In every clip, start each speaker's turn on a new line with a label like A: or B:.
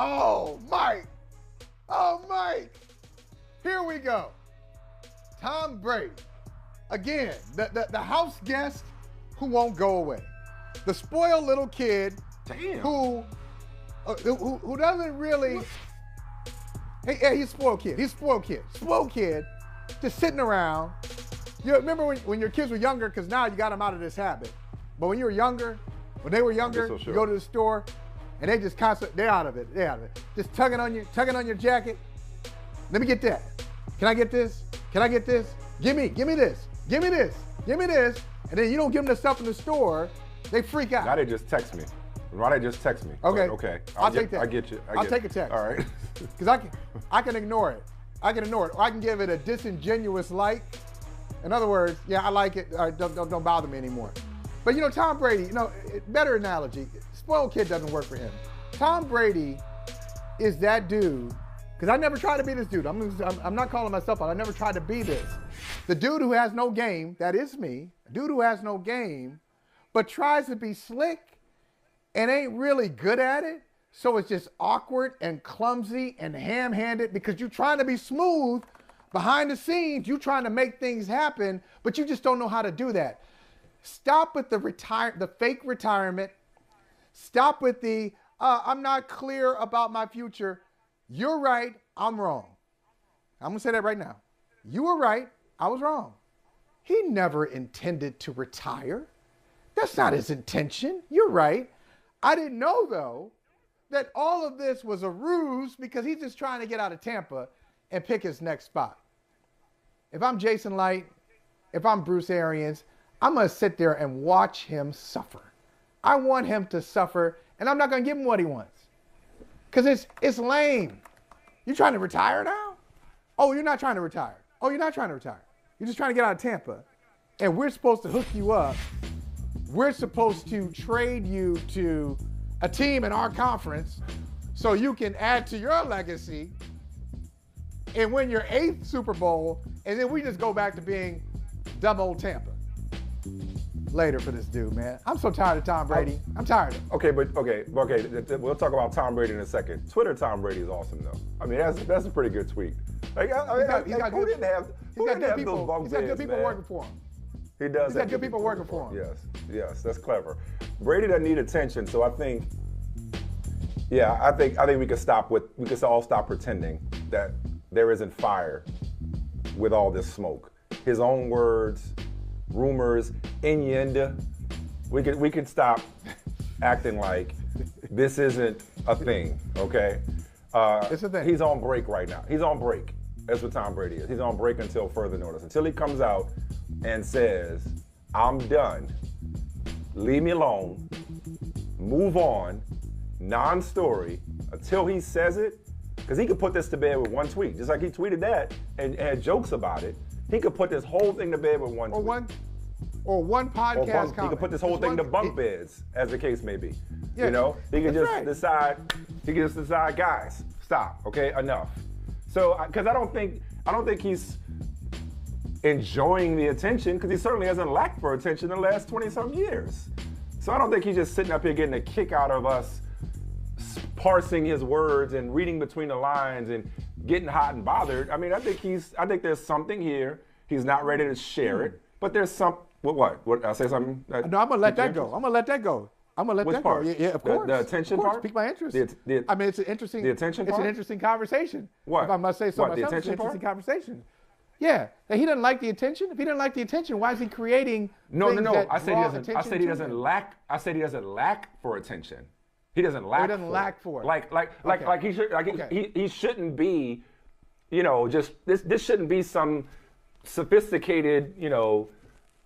A: Oh, Mike. Oh, Mike. Here we go. Tom Brady. Again, the house guest who won't go away. The spoiled little kid who doesn't really. Hey, he's a spoiled kid. He's a spoiled kid. Spoiled kid, just sitting around. You remember when your kids were younger, because now you got them out of this habit. But when you were younger, when they were younger,
B: so sure.
A: you go to the store, and they just they're out of it. They're out of it. Just tugging on your jacket. Let me get that. Can I get this? Can I get this? Give me this. Give me this. Give me this. And then you don't give them the stuff in the store, they freak out.
B: Now they just text me. Why they just text me?
A: Okay.
B: But okay.
A: I'll take that.
B: I get you.
A: I'll take a text.
B: All right.
A: Because I can ignore it. I can ignore it. Or I can give it a disingenuous like. In other words, yeah, I like it. All right, don't bother me anymore. But you know, Tom Brady, better analogy. Spoiled kid doesn't work for him. Tom Brady is that dude, because I never tried to be this dude. I'm not calling myself out. I never tried to be this. The dude who has no game, that is me. A dude who has no game, but tries to be slick and ain't really good at it. So it's just awkward and clumsy and ham-handed because you're trying to be smooth behind the scenes. You're trying to make things happen, but you just don't know how to do that. Stop with the fake retirement. Stop with the, I'm not clear about my future. You're right, I'm wrong. I'm going to say that right now. You were right, I was wrong. He never intended to retire. That's not his intention. You're right. I didn't know, though, that all of this was a ruse because he's just trying to get out of Tampa and pick his next spot. If I'm Jason Light, if I'm Bruce Arians, I'm going to sit there and watch him suffer. I want him to suffer, and I'm not going to give him what he wants. Because it's lame. You trying to retire now? Oh, you're not trying to retire. Oh, you're not trying to retire. You're just trying to get out of Tampa. And we're supposed to hook you up. We're supposed to trade you to a team in our conference so you can add to your legacy and win your 8th Super Bowl, and then we just go back to being dumb old Tampa. Later for this dude, man. I'm so tired of Tom Brady. I'm tired of him.
B: Okay. We'll talk about Tom Brady in a second. Twitter Tom Brady is awesome, though. I mean, that's a pretty good tweet. Like,
A: He's got good people working for him.
B: He does.
A: He's got good people working for him.
B: Yes, that's clever. Brady doesn't need attention, so I think we could all stop pretending that there isn't fire with all this smoke. His own words, rumors, innuendo. We could stop acting like this isn't a thing, okay?
A: It's a thing.
B: He's on break right now. He's on break. That's what Tom Brady is. He's on break until further notice. Until he comes out and says, I'm done. Leave me alone. Move on. Non-story. Until he says it, because he could put this to bed with one tweet. Just like he tweeted that and had jokes about it. He could put this whole thing to bed with one tweet.
A: Or one podcast comment.
B: He could put this whole thing to bunk beds, as the case may be.
A: Yeah,
B: you know, he could just
A: right.
B: decide. He could just decide, guys, stop. Okay, enough. So, because I don't think he's enjoying the attention, because he certainly hasn't lacked for attention in the last 20-some years. So I don't think he's just sitting up here getting a kick out of us parsing his words and reading between the lines and getting hot and bothered. I mean, I think there's something here. He's not ready to share it, but there's some. What? I say something?
A: No, I'm gonna let that go. I'm gonna let that go.
B: Which part?
A: Yeah, of course.
B: The attention
A: of course,
B: part?
A: Pique my interest. I mean, it's an interesting.
B: The attention part?
A: It's an interesting conversation.
B: What?
A: If I must say so
B: what,
A: myself,
B: the
A: it's an
B: attention
A: interesting conversation. Yeah, that he doesn't like the attention. If he doesn't like the attention, why is he creating?
B: No.
A: I
B: said he doesn't lack. I said he doesn't lack for attention. He doesn't lack.
A: He doesn't lack for it.
B: Like he should. He shouldn't be. You know, just this shouldn't be some sophisticated,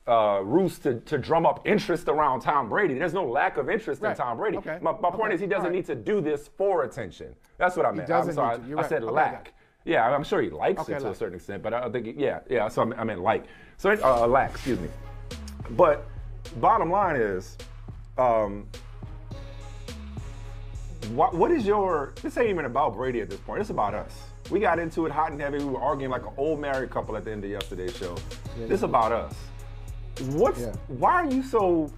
B: ruse to drum up interest around Tom Brady. There's no lack of interest in Tom Brady.
A: Okay.
B: My point is he doesn't need to do this for attention. That's what I meant. I'm sorry. I said lack. Yeah, I'm sure he likes it to a certain extent, but I think, yeah, so I meant like. So, lack, excuse me. But bottom line is, what is this ain't even about Brady at this point. It's about us. We got into it hot and heavy. We were arguing like an old married couple at the end of yesterday's show. This is about us. Why are you so,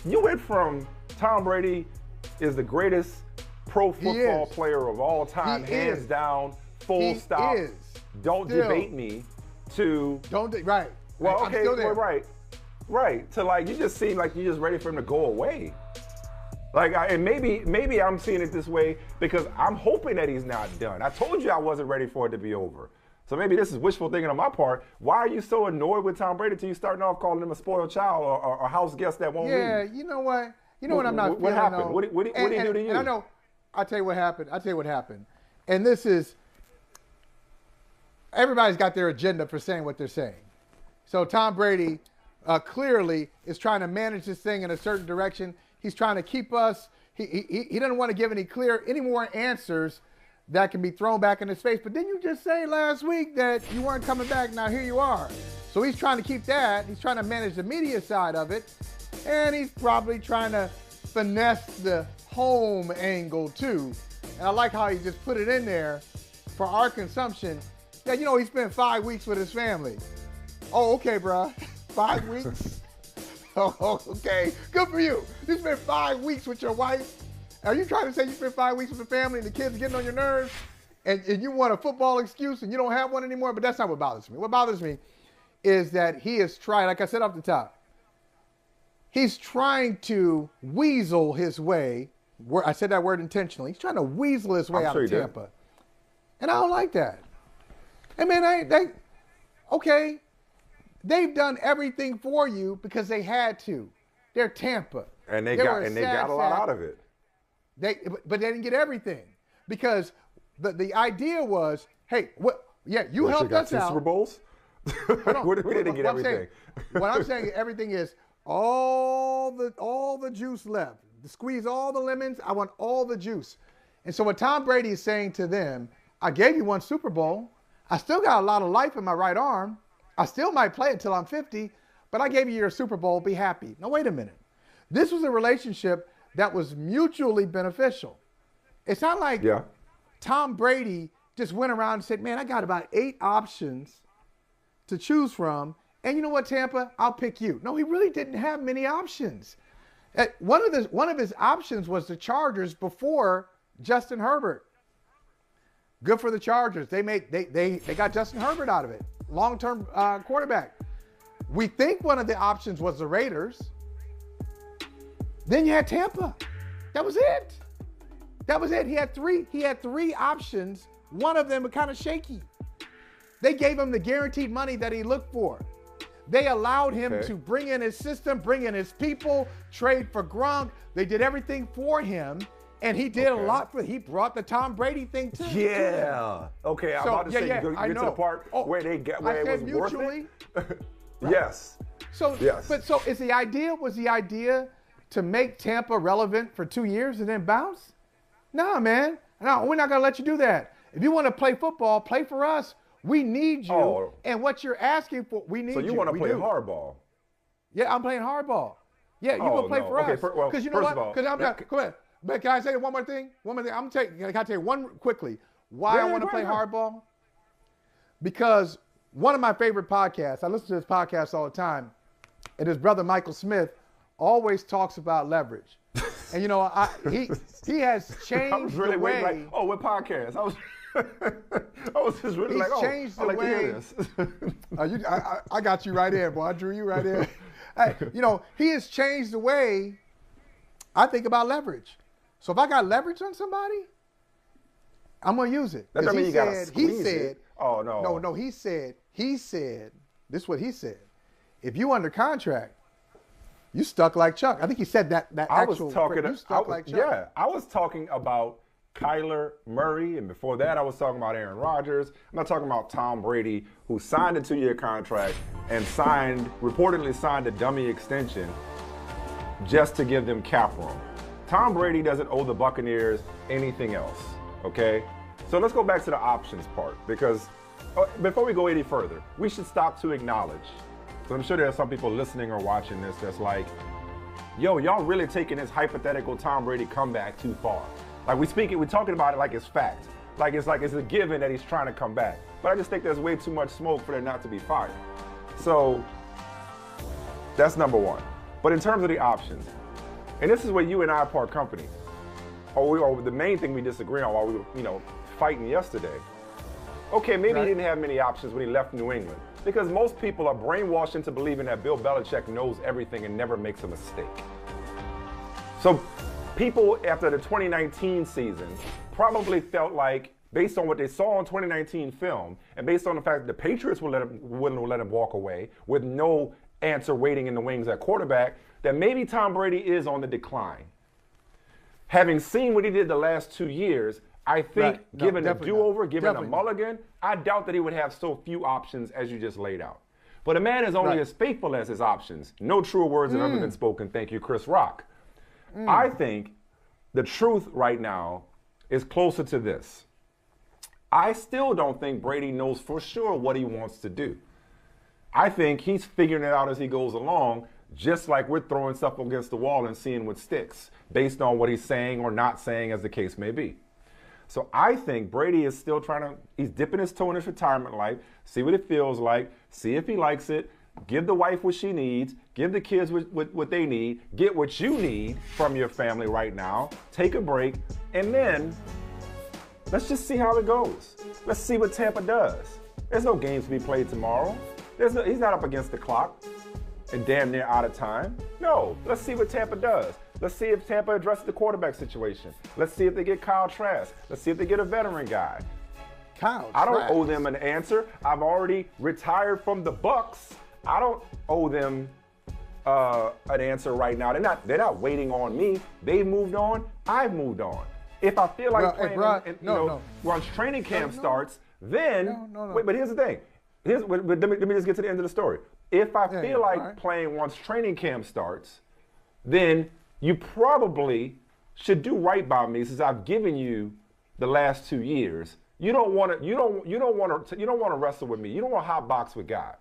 B: you went from Tom Brady is the greatest pro football player of all time, hands down, full stop. Don't debate me to.
A: Right.
B: Well,
A: I'm
B: okay,
A: still there.
B: Right. To like, you just seem like you're just ready for him to go away. Like, and maybe I'm seeing it this way because I'm hoping that he's not done. I told you I wasn't ready for it to be over. So maybe this is wishful thinking on my part. Why are you so annoyed with Tom Brady till you starting off calling him a spoiled child or a house guest that won't leave?
A: Yeah, you know what? You know what I'm not feeling.
B: What happened? What did he do to you?
A: And I know. I'll tell you what happened. And this is, everybody's got their agenda for saying what they're saying. So Tom Brady clearly is trying to manage this thing in a certain direction. He's trying to keep us. He doesn't want to give any more answers that can be thrown back in his face. But didn't you just say last week that you weren't coming back? Now here you are. So he's trying to keep that. He's trying to manage the media side of it. And he's probably trying to finesse the home angle too. And I like how he just put it in there for our consumption. Yeah, you know, he spent 5 weeks with his family. Oh, okay, bro. 5 weeks? Oh, okay. Good for you. You spent 5 weeks with your wife. Are you trying to say you spent 5 weeks with the family and the kids are getting on your nerves and you want a football excuse and you don't have one anymore? But that's not what bothers me. What bothers me is that he is trying, like I said off the top, he's trying to weasel his way. I said that word intentionally. He's trying to weasel his way out of Tampa. And I don't like that. I mean, okay, they've done everything for you because they had to. They're Tampa.
B: And they got a lot out of it.
A: But they didn't get everything because the idea was, hey, you helped us out.
B: Super Bowls? We didn't get everything.
A: What I'm saying, everything is all the juice left. Squeeze all the lemons. I want all the juice. And so what Tom Brady is saying to them, I gave you one Super Bowl. I still got a lot of life in my right arm. I still might play until I'm 50, but I gave you your Super Bowl. Be happy. Now, wait a minute. This was a relationship that was mutually beneficial. It's not like Tom Brady just went around and said, man, I got about 8 options to choose from. And you know what, Tampa? I'll pick you. No, he really didn't have many options. One of his options was the Chargers before Justin Herbert. Good for the Chargers. They got Justin Herbert out of it. Long-term quarterback. We think one of the options was the Raiders. Then you had Tampa. That was it. He had three options. One of them was kind of shaky. They gave him the guaranteed money that he looked for. They allowed him to bring in his system, bring in his people, trade for Gronk. They did everything for him, and he did a lot for. He brought the Tom Brady thing too.
B: Yeah. Okay, I'm about to say, get to the part where it was mutually worth it. Yes.
A: So is the idea to make Tampa relevant for 2 years and then bounce? No, man. No, we're not going to let you do that. If you want to play football, play for us. We need you. And what you're asking for, we need you.
B: So you want to play hardball?
A: Yeah, I'm playing hardball. Yeah, you will play for us. Because you know what? Because I'm not. Go ahead. But can I say one more thing? Can I tell you one quickly? Why I want to play hardball? Because one of my favorite podcasts, I listen to this podcast all the time, and his brother Michael Smith always talks about leverage. And you know, he has changed the way.
B: Like, what podcast? I was just really like,
A: changed the
B: like
A: way.
B: To hear this.
A: I got you right in, boy. I drew you right in. Hey, you know, he has changed the way I think about leverage. So if I got leverage on somebody, I'm gonna use it.
B: That doesn't mean you gotta squeeze it. Oh no.
A: No. He said. This is what he said. If you under contract, you stuck like Chuck. I think he said that actual. You stuck like Chuck.
B: Yeah, I was talking about Kyler Murray, and before that, I was talking about Aaron Rodgers. I'm not talking about Tom Brady, who signed a 2-year contract and reportedly signed a dummy extension just to give them cap room. Tom Brady doesn't owe the Buccaneers anything else, okay? So let's go back to the options part, because before we go any further, we should stop to acknowledge. So I'm sure there are some people listening or watching this that's like, yo, y'all really taking this hypothetical Tom Brady comeback too far. Like we're talking about it like it's fact. Like it's a given that he's trying to come back. But I just think there's way too much smoke for there not to be fire. So that's number one. But in terms of the options, and this is where you and I part company. or the main thing we disagree on while we were, fighting yesterday. Okay, maybe he didn't have many options when he left New England, because most people are brainwashed into believing that Bill Belichick knows everything and never makes a mistake. So people after the 2019 season probably felt like, based on what they saw on 2019 film, and based on the fact that the Patriots wouldn't let him walk away with no answer waiting in the wings at quarterback, that maybe Tom Brady is on the decline. Having seen what he did the last 2 years, I think given a do-over, given a mulligan, I doubt that he would have so few options as you just laid out. But a man is only as faithful as his options. No truer words have ever been spoken. Thank you, Chris Rock. I think the truth right now is closer to this. I still don't think Brady knows for sure what he wants to do. I think he's figuring it out as he goes along, just like we're throwing stuff against the wall and seeing what sticks, based on what he's saying or not saying, as the case may be. So I think Brady is still he's dipping his toe in his retirement life, see what it feels like, see if he likes it, give the wife what she needs, give the kids what they need, get what you need from your family right now, take a break, and then let's just see how it goes. Let's see what Tampa does. There's no games to be played tomorrow. He's not up against the clock and damn near out of time. No, let's see what Tampa does. Let's see if Tampa addresses the quarterback situation. Let's see if they get Kyle Trask. Let's see if they get a veteran guy. I don't owe them an answer. I've already retired from the Bucs. I don't owe them an answer right now. They're not waiting on me. They've moved on. I've moved on. If I feel like playing, once training camp starts, then wait. But here's the thing. Let me just get to the end of the story. If I feel like playing once training camp starts, then you probably should do right by me, since I've given you the last 2 years. You don't want to wrestle with me. You don't want to hot box with God.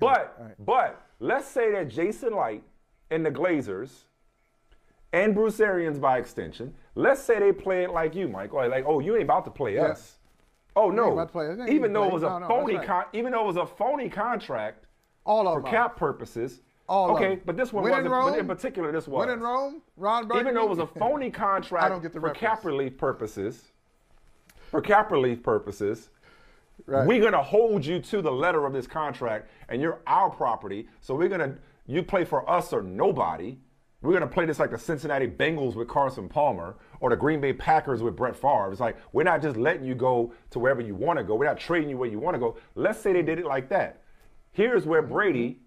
B: Okay. But let's say that Jason Light and the Glazers and Bruce Arians by extension, let's say they play it like you, Michael. Like, oh, you ain't about to play us. Oh no! Even though it was a phony contract for cap purposes. But this one wasn't. But in particular, this was.
A: When in Rome, Ron Burgundy.
B: Even though it was a phony contract for cap relief purposes. For cap relief purposes, we're gonna hold you to the letter of this contract, and you're our property. So you play for us or nobody. We're going to play this like the Cincinnati Bengals with Carson Palmer or the Green Bay Packers with Brett Favre. It's like, we're not just letting you go to wherever you want to go. We're not trading you where you want to go. Let's say they did it like that. Here's where Brady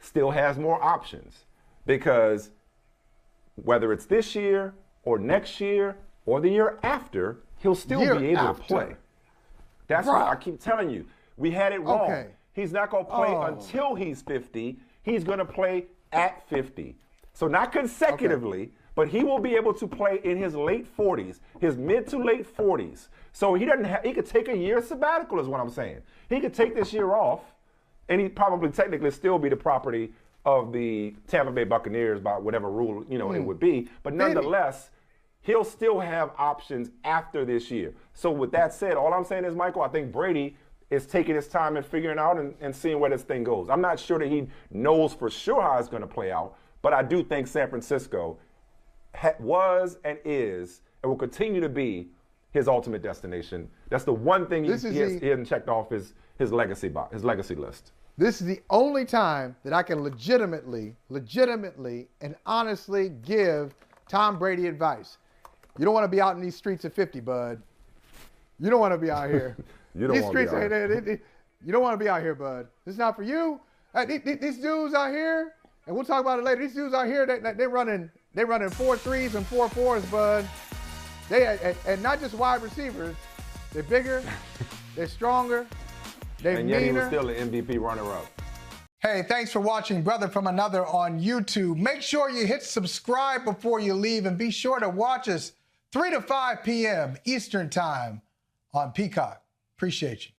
B: still has more options, because whether it's this year or next year or the year after, he'll still be able to play. That's what I keep telling you. We had it wrong. He's not going to play until he's 50. He's going to play at 50. So not consecutively, but he will be able to play in his late 40s, his mid to late 40s. So he could take a year sabbatical, is what I'm saying. He could take this year off, and he'd probably technically still be the property of the Tampa Bay Buccaneers by whatever rule, it would be. But nonetheless, he'll still have options after this year. So with that said, all I'm saying is, Michael, I think Brady is taking his time and figuring out and seeing where this thing goes. I'm not sure that he knows for sure how it's going to play out, but I do think San Francisco was and is and will continue to be his ultimate destination. That's the one thing he hasn't checked off his legacy list.
A: This is the only time that I can legitimately and honestly give Tom Brady advice. You don't want to be out in these streets at 50, bud. You don't want to be out here. You don't want to be out here, bud. This is not for you. These dudes out here, and we'll talk about it later. These dudes out here, they're running 4.3s and 4.4s, bud. And not just wide receivers. They're bigger. They're stronger. They're
B: and yet he was still an MVP runner-up.
A: Hey, thanks for watching Brother from Another on YouTube. Make sure you hit subscribe before you leave, and be sure to watch us 3 to 5 p.m. Eastern Time on Peacock. Appreciate you.